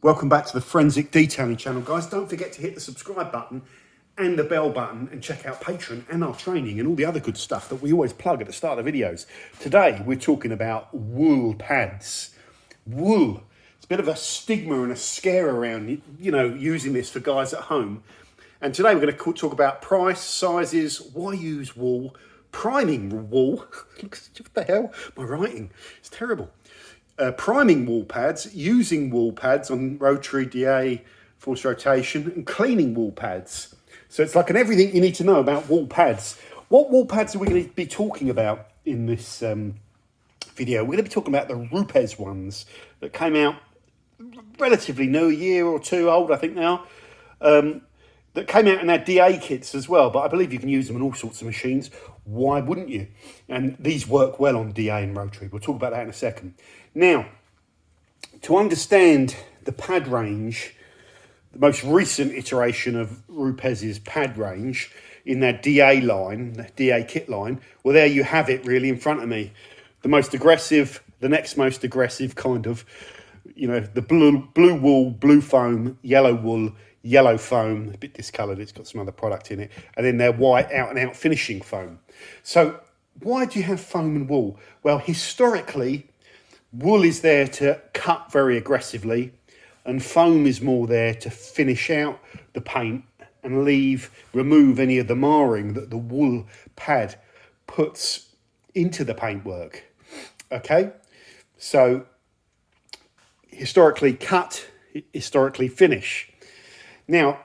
Welcome back to the Forensic Detailing channel, guys. Don't forget to hit the subscribe button and the bell button and check out Patreon and our training and all the other good stuff that we always plug at the start of the videos. Today, we're talking about wool pads. Wool. It's a bit of a stigma and a scare around, using this for guys at home. And today we're going to talk about price, sizes, why use wool, priming wool. What the hell? My writing is terrible. Priming wool pads, using wool pads on rotary, DA, forced rotation, and cleaning wool pads. So it's like an everything you need to know about wool pads. What wool pads are we going to be talking about in this video? We're going to be talking about the Rupes ones that came out relatively new, a year or two old, I think now. That came out in our DA kits as well, but I believe you can use them on all sorts of machines. Why wouldn't you? And these work well on DA and rotary. We'll talk about that in a second. Now, to understand the pad range, the most recent iteration of Rupes' pad range in their DA line, the DA kit line, well, there you have it really in front of me. The most aggressive, the next most aggressive kind of, the blue wool, blue foam, yellow wool, yellow foam, a bit discoloured, it's got some other product in it, and then their white out and out finishing foam. So why do you have foam and wool? Well, historically, wool is there to cut very aggressively, and foam is more there to finish out the paint and remove any of the marring that the wool pad puts into the paintwork. Okay, so historically cut, historically finish. Now,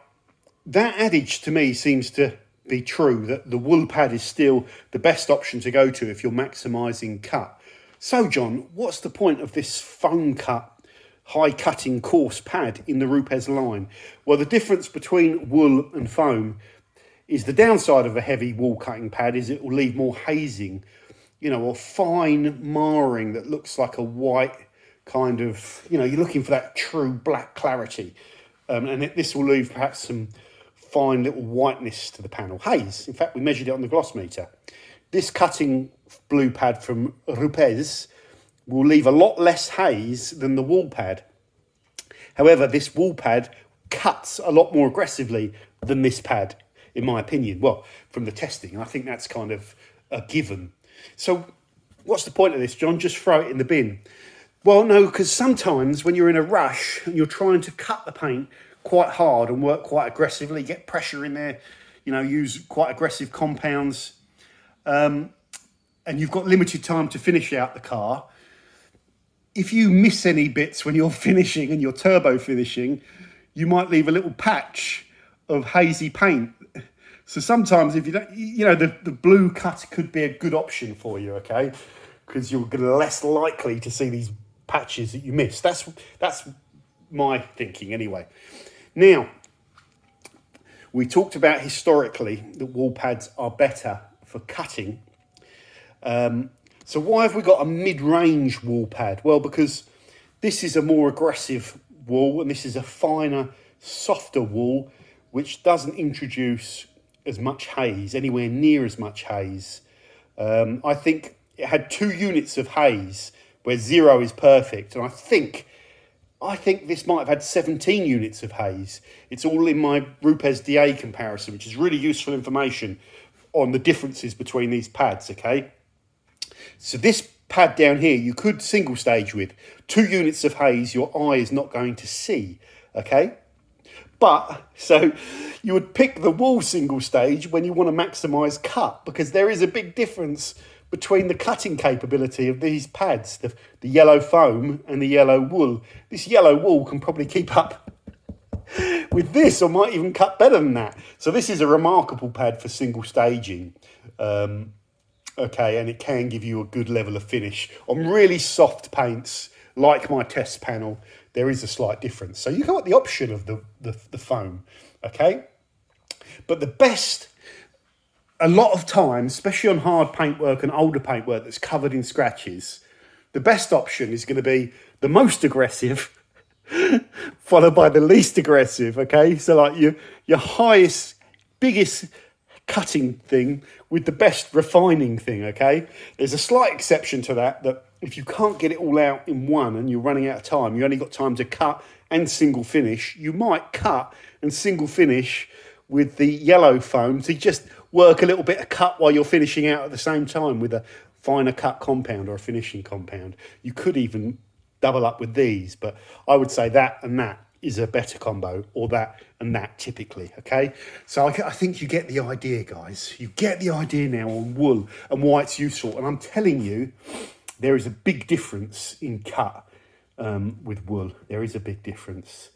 that adage to me seems to be true, that the wool pad is still the best option to go to if you're maximising cut. So, John, what's the point of this foam cut, high cutting coarse pad in the Rupes line? Well, the difference between wool and foam is the downside of a heavy wool cutting pad is it will leave more hazing, or fine marring that looks like a white kind of, you're looking for that true black clarity. And this will leave perhaps some fine little whiteness to the panel. Haze. In fact, we measured it on the gloss meter. This cutting blue pad from Rupes will leave a lot less haze than the wool pad. However, this wool pad cuts a lot more aggressively than this pad, in my opinion. Well, from the testing, I think that's kind of a given. So what's the point of this, John? Just throw it in the bin. Well, no, because sometimes when you're in a rush and you're trying to cut the paint quite hard and work quite aggressively, get pressure in there, use quite aggressive compounds, and you've got limited time to finish out the car, if you miss any bits when you're finishing and you're turbo finishing, you might leave a little patch of hazy paint. So sometimes if you don't, the blue cut could be a good option for you, okay? Because you're less likely to see these patches that you miss. That's my thinking anyway. Now, we talked about historically that wool pads are better for cutting. So why have we got a mid-range wool pad? Well, because this is a more aggressive wool and this is a finer, softer wool, which doesn't introduce as much haze, anywhere near as much haze. I think it had 2 units of haze, where 0 is perfect. And I think this might have had 17 units of haze. It's all in my Rupes DA comparison, which is really useful information on the differences between these pads, okay? So this pad down here, you could single stage with 2 units of haze your eye is not going to see, okay? But, so you would pick the wool single stage when you want to maximise cut, because there is a big difference between the cutting capability of these pads, the yellow foam and the yellow wool. This yellow wool can probably keep up with this, or might even cut better than that. So this is a remarkable pad for single staging. Okay, and it can give you a good level of finish. On really soft paints, like my test panel, there is a slight difference. So you got the option of the foam, okay? But the best, a lot of times, especially on hard paintwork and older paintwork that's covered in scratches, the best option is going to be the most aggressive, followed by the least aggressive, okay? So like your highest, biggest cutting thing with the best refining thing, okay? There's a slight exception to that if you can't get it all out in one and you're running out of time, you only got time to cut and single finish, you might cut and single finish with the yellow foam to just work a little bit of cut while you're finishing out at the same time with a finer cut compound or a finishing compound. You could even double up with these, but I would say that and that is a better combo, or that and that typically, okay? So I think you get the idea, guys. You get the idea now on wool and why it's useful. And I'm telling you, there is a big difference in cut with wool. There is a big difference.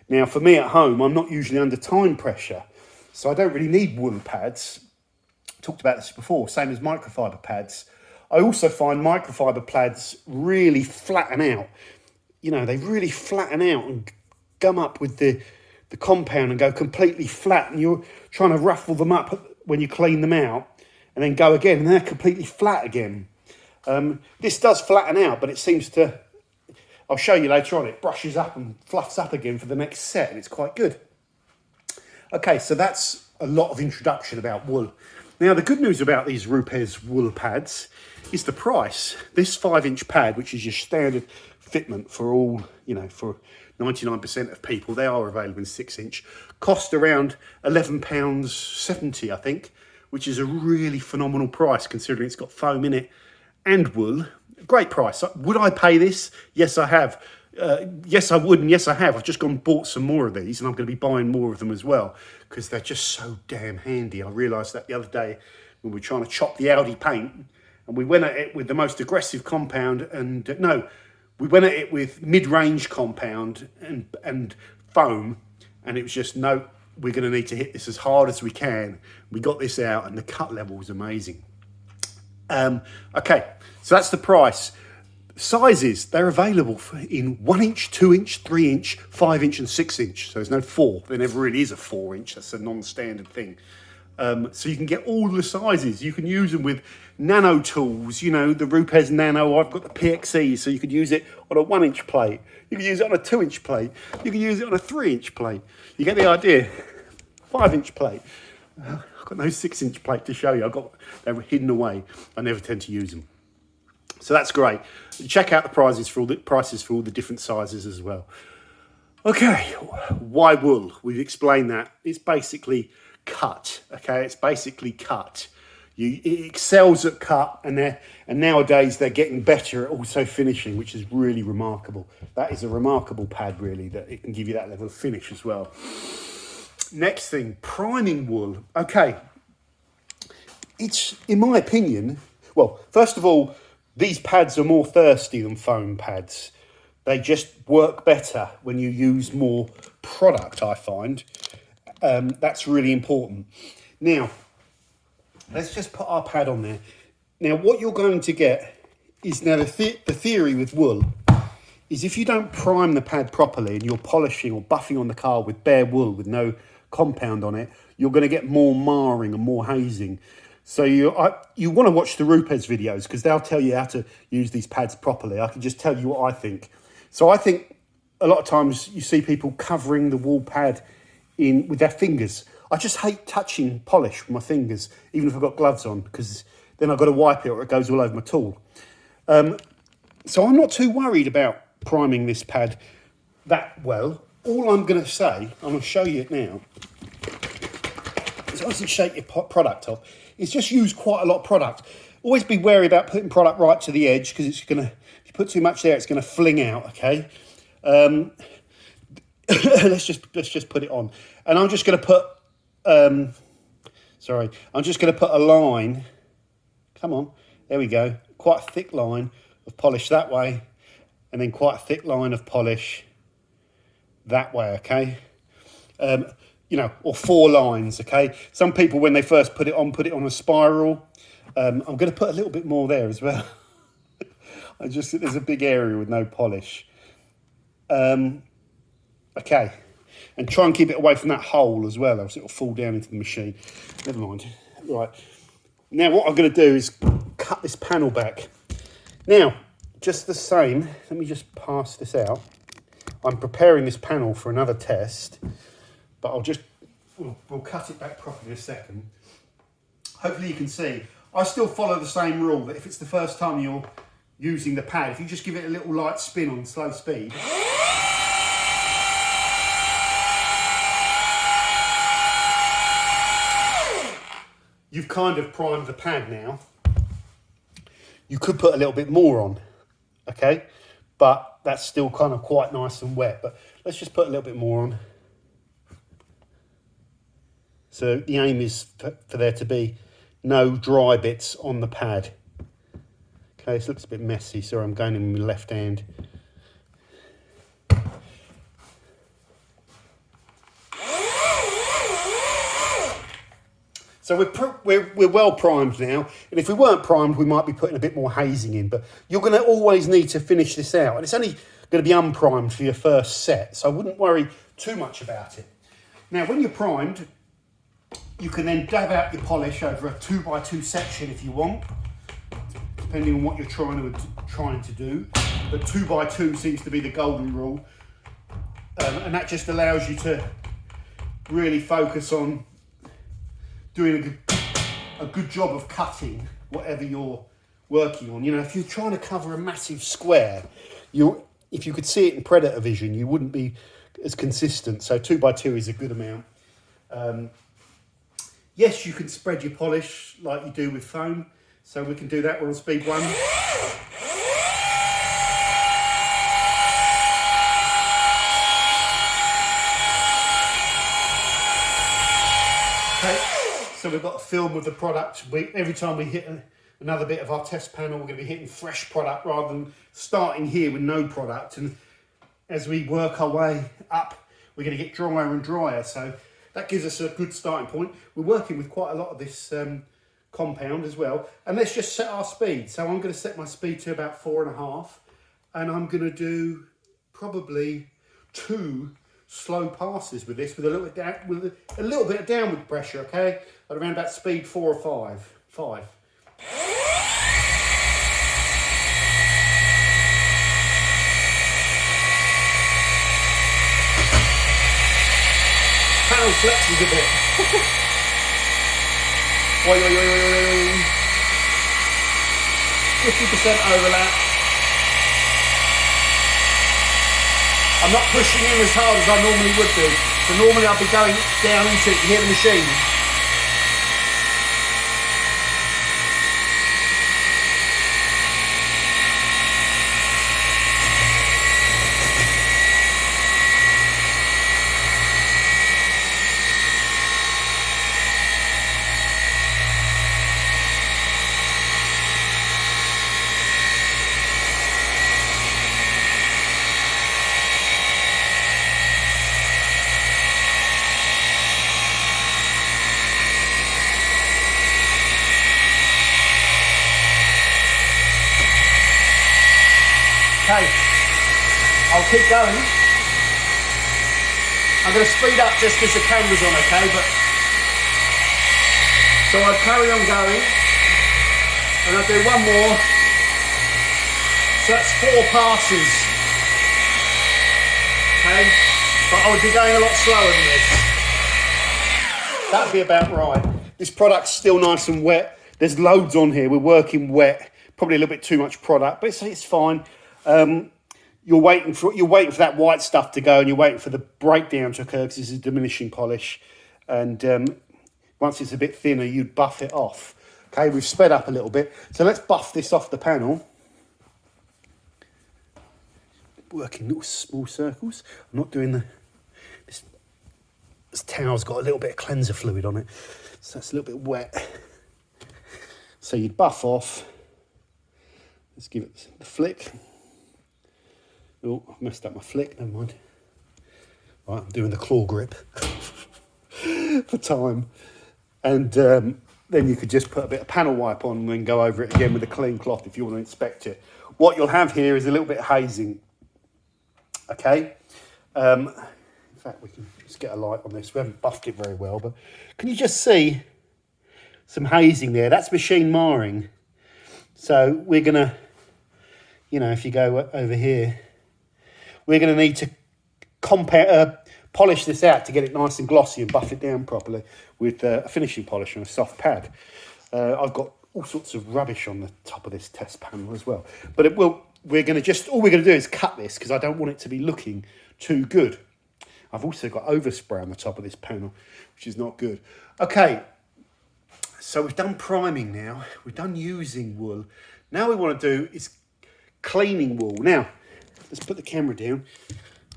Now, for me at home, I'm not usually under time pressure, so I don't really need wool pads. Talked about this before, same as microfiber pads. I also find microfiber pads really flatten out. You know, they really flatten out and gum up with the compound and go completely flat, and you're trying to ruffle them up when you clean them out and then go again and they're completely flat again. This does flatten out, but it seems to, I'll show you later on, it brushes up and fluffs up again for the next set, and it's quite good. Okay, so that's a lot of introduction about wool. Now, the good news about these Rupes wool pads is the price. This 5-inch pad, which is your standard fitment for all, you know, for 99% of people, they are available in 6-inch, cost around £11.70, I think, which is a really phenomenal price considering it's got foam in it and wool. Great price. Would I pay this? Yes, I have. Yes, I would, and yes, I have. I've just gone and bought some more of these, and I'm going to be buying more of them as well because they're just so damn handy. I realised that the other day when we were trying to chop the Audi paint, and we went at it with the most aggressive compound, and we went at it with mid-range compound and foam, and it was just, no, we're going to need to hit this as hard as we can. We got this out, and the cut level was amazing. Okay, so that's the price. Sizes, they're available in 1-inch, 2-inch, 3-inch, 5-inch and 6-inch. So there's no 4. There never really is a 4-inch. That's a non-standard thing. So you can get all the sizes. You can use them with nano tools, you know, the Rupes Nano. I've got the PXE, so you could use it on a 1-inch plate. You can use it on a 2-inch plate. You can use it on a 3-inch plate. You get the idea. 5-inch plate. I've got no 6-inch plate to show you. They're hidden away. I never tend to use them. So that's great. Check out the prices for all the different sizes as well. Okay, why wool? We've explained that. It's basically cut. Okay, it's basically cut. It excels at cut, and nowadays they're getting better at also finishing, which is really remarkable. That is a remarkable pad, really, that it can give you that level of finish as well. Next thing, priming wool. Okay, it's, in my opinion, well, first of all, these pads are more thirsty than foam pads. They just work better when you use more product, I find. That's really important. Now, let's just put our pad on there. Now, what you're going to get is, now the theory with wool is if you don't prime the pad properly and you're polishing or buffing on the car with bare wool with no compound on it, you're going to get more marring and more hazing. So you want to watch the Rupes videos because they'll tell you how to use these pads properly. I can just tell you what I think. So I think a lot of times you see people covering the wool pad in with their fingers. I just hate touching polish with my fingers, even if I've got gloves on, because then I've got to wipe it or it goes all over my tool. So I'm not too worried about priming this pad that well. All I'm going to say, I'm going to show you it now, so it doesn't shake your product off. It's just use quite a lot of product. Always be wary about putting product right to the edge because it's going to, if you put too much there, it's going to fling out, okay? Let's just put it on. And I'm just going to put, I'm just going to put a line, come on, there we go, quite a thick line of polish that way, and then quite a thick line of polish that way, okay? You know, or 4 lines, okay? Some people, when they first put it on a spiral. I'm going to put a little bit more there as well. There's a big area with no polish. Okay, and try and keep it away from that hole as well, else it'll fall down into the machine. Never mind. Right, now what I'm going to do is cut this panel back. Now, just the same, let me just pass this out. I'm preparing this panel for another test. But we'll cut it back properly in a second. Hopefully you can see. I still follow the same rule that if it's the first time you're using the pad, if you just give it a little light spin on slow speed, you've kind of primed the pad now. You could put a little bit more on, okay? But that's still kind of quite nice and wet. But let's just put a little bit more on. So the aim is for there to be no dry bits on the pad. Okay, this looks a bit messy. Sorry, I'm going in with my left hand. So we're well primed now, and if we weren't primed, we might be putting a bit more hazing in, but you're going to always need to finish this out, and it's only going to be unprimed for your first set, so I wouldn't worry too much about it. Now, when you're primed, you can then dab out your polish over a 2x2 section if you want, depending on what you're trying to do, but 2x2 seems to be the golden rule, and that just allows you to really focus on doing a good job of cutting whatever you're working on. You know, if you're trying to cover a massive square, if you could see it in Predator vision, you wouldn't be as consistent. So 2x2 is a good amount. Yes, you can spread your polish like you do with foam. So we can do that. We're on speed 1. Okay. So we've got a film of the product. Every time we hit another bit of our test panel, we're going to be hitting fresh product rather than starting here with no product. And as we work our way up, we're going to get drier and drier. So that gives us a good starting point. We're working with quite a lot of this compound as well. And let's just set our speed. So I'm going to set my speed to about 4.5. And I'm going to do probably 2 slow passes with this, with a little bit of downward pressure, okay, at around about speed 4 or 5. Panel flexes a bit. Oi, oi, oi, oi, oi. 50% overlap. I'm not pushing in as hard as I normally would do. So normally I'd be going down into it to hear the machine. Okay, I'll keep going. I'm going to speed up just because the camera's on, okay? But so I carry on going, and I'll do one more. So that's 4 passes. Okay, but I would be going a lot slower than this. That'd be about right. This product's still nice and wet. There's loads on here. We're working wet. Probably a little bit too much product, but it's fine. You're waiting for that white stuff to go, and you're waiting for the breakdown to occur because this is diminishing polish. And once it's a bit thinner, you'd buff it off. Okay, we've sped up a little bit, so let's buff this off the panel. Working little small circles. I'm not doing this towel's got a little bit of cleanser fluid on it, so it's a little bit wet. So you'd buff off. Let's give it the flick. Oh, I've messed up my flick, never mind. Right, I'm doing the claw grip for time. And then you could just put a bit of panel wipe on and then go over it again with a clean cloth if you want to inspect it. What you'll have here is a little bit of hazing. Okay? In fact, we can just get a light on this. We haven't buffed it very well, but can you just see some hazing there? That's machine marring. So we're going to, you know, if you go over here, we're going to need to polish this out to get it nice and glossy and buff it down properly with a finishing polish and a soft pad. I've got all sorts of rubbish on the top of this test panel as well. But it will. We're going to all we're going to do is cut this because I don't want it to be looking too good. I've also got overspray on the top of this panel, which is not good. Okay, so we've done priming now. We've done using wool. Now we want to do is cleaning wool. Now, let's put the camera down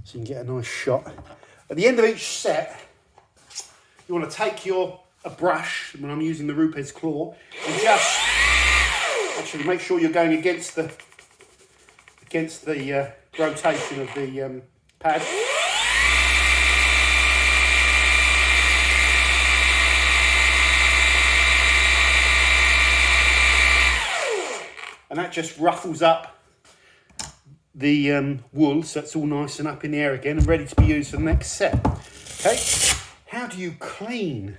so you can get a nice shot. At the end of each set, you want to take a brush, when I'm using the Rupes claw, and just actually make sure you're going against the rotation of the pad. And that just ruffles up the wool, so it's all nice and up in the air again and ready to be used for the next set. Okay, how do you clean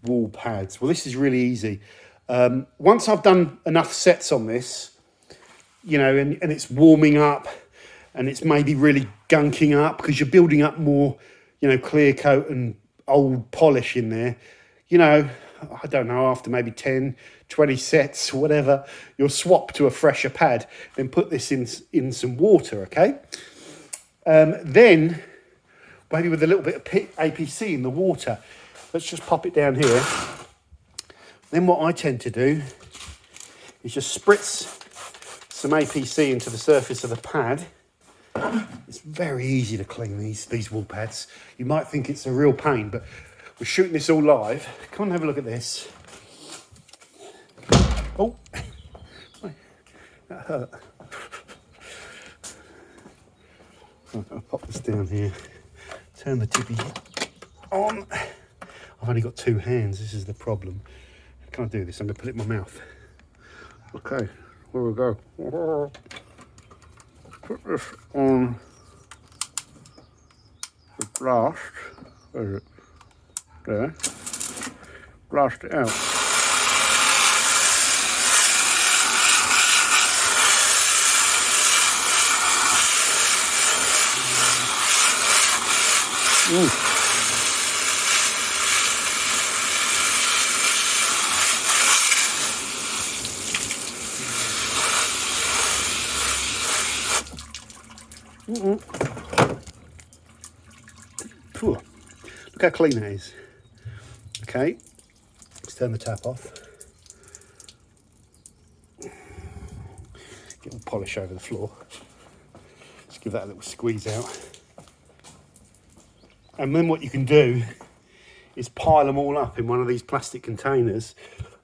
wool pads? Well, this is really easy. Once I've done enough sets on this, you know, and it's warming up and it's maybe really gunking up because you're building up more, you know, clear coat and old polish in there, you know, I don't know, after maybe 10, 20 sets, whatever, you'll swap to a fresher pad, then put this in some water, okay? Then, maybe with a little bit of APC in the water, let's just pop it down here. Then what I tend to do is just spritz some APC into the surface of the pad. It's very easy to clean these wool pads. You might think it's a real pain, but we're shooting this all live. Come on, have a look at this. Oh, that hurt. I'll pop this down here. Turn the tippy on. I've only got 2 hands. This is the problem. I can't do this. I'm going to put it in my mouth. Okay, here we go. Put this on the blast. Where is it? There. Blast it out. Look how clean that is. Okay, let's turn the tap off. Get all polish over the floor. Just give that a little squeeze out. And then what you can do is pile them all up in one of these plastic containers.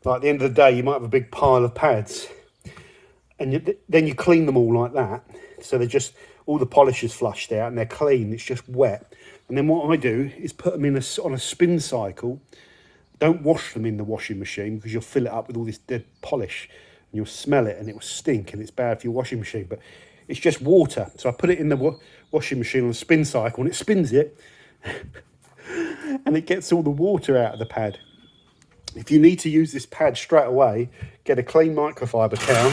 Like at the end of the day, you might have a big pile of pads, and then you clean them all like that. So they're just, all the polish is flushed out and they're clean, it's just wet. And then what I do is put them in on a spin cycle. Don't wash them in the washing machine because you'll fill it up with all this dead polish and you'll smell it and it will stink and it's bad for your washing machine. But it's just water. So I put it in the washing machine on a spin cycle and it spins it and it gets all the water out of the pad. If you need to use this pad straight away, get a clean microfiber towel,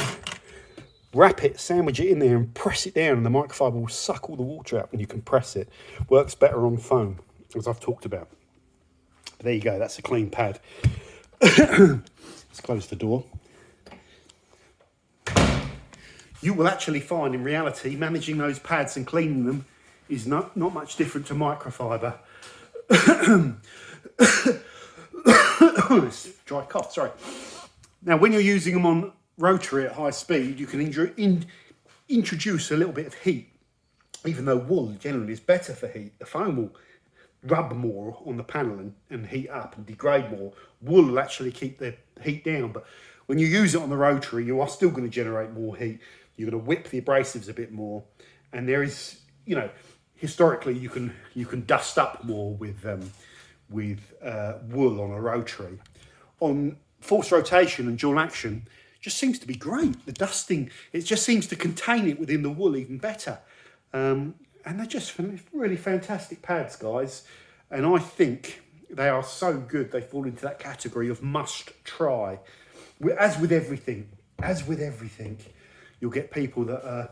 wrap it, sandwich it in there and press it down and the microfiber will suck all the water out and you can press it. Works better on foam, as I've talked about. But there you go, that's a clean pad. Let's close the door. You will actually find in reality managing those pads and cleaning them is not much different to microfiber. Dry cough, sorry. Now when you're using them on rotary at high speed, you can introduce a little bit of heat. Even though wool generally is better for heat, the foam will rub more on the panel and heat up and degrade more. Wool will actually keep the heat down, but when you use it on the rotary, you are still going to generate more heat. You're going to whip the abrasives a bit more, and there is, you know, historically you can dust up more with wool on a rotary. On forced rotation and dual action, just seems to be great. The dusting, it just seems to contain it within the wool even better. And they're just really fantastic pads, guys. And I think they are so good, they fall into that category of must try. As with everything, you'll get people that are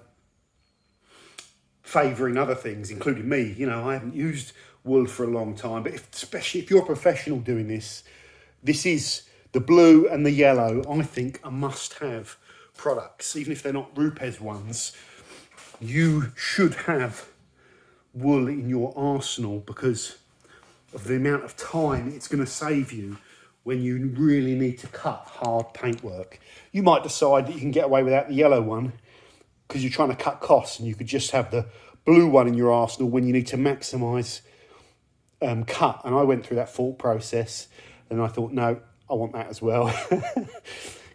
favouring other things, including me. You know, I haven't used wool for a long time, but especially if you're a professional doing this, this is The blue and the yellow, I think, are must-have products. Even if they're not Rupes ones, you should have wool in your arsenal because of the amount of time it's going to save you when you really need to cut hard paintwork. You might decide that you can get away without the yellow one because you're trying to cut costs, and you could just have the blue one in your arsenal when you need to maximise cut. And I went through that thought process, and I thought, no, I want that as well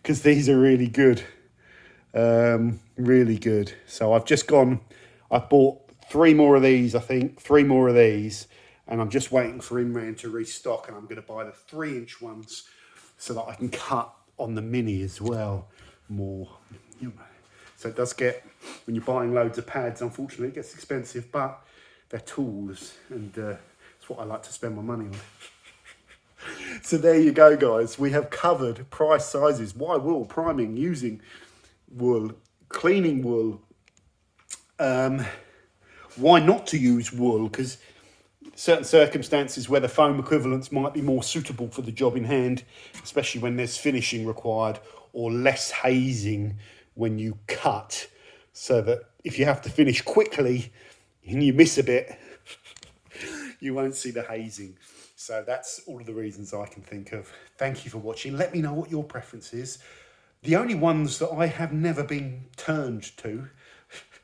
because these are really good, really good. So I've bought 3 more of these, I think, 3 more of these, and I'm just waiting for Imran to restock, and I'm going to buy the 3-inch ones so that I can cut on the mini as well more. So it does get, when you're buying loads of pads, unfortunately it gets expensive, but they're tools, and it's what I like to spend my money on. So there you go, guys. We have covered price, sizes, why wool, priming, using wool, cleaning wool, why not to use wool, because certain circumstances where the foam equivalents might be more suitable for the job in hand, especially when there's finishing required, or less hazing when you cut, so that if you have to finish quickly and you miss a bit, you won't see the hazing. So that's all of the reasons I can think of. Thank you for watching. Let me know what your preference is. The only ones that I have never been turned to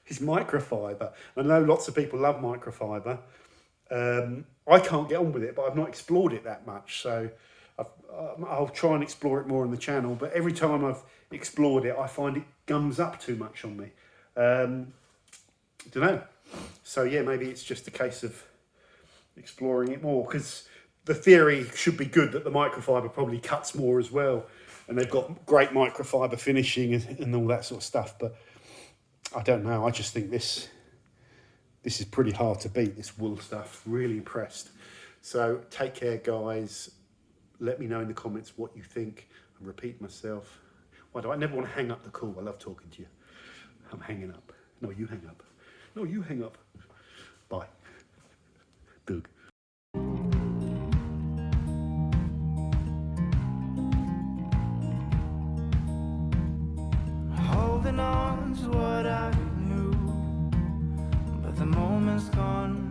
is microfiber. I know lots of people love microfiber. I can't get on with it, but I've not explored it that much. So I'll try and explore it more on the channel. But every time I've explored it, I find it gums up too much on me. Don't know. So yeah, maybe it's just a case of exploring it more, because the theory should be good that the microfiber probably cuts more as well, and they've got great microfiber finishing and all that sort of stuff. But I don't know. I just think this is pretty hard to beat, this wool stuff. Really impressed. So take care, guys. Let me know in the comments what you think. I'm repeating myself. Why do I never want to hang up the call? I love talking to you. I'm hanging up. No, you hang up. No, you hang up. Bye. Doug. Holding on to what I knew, but the moment's gone.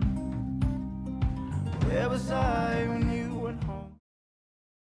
Where was I?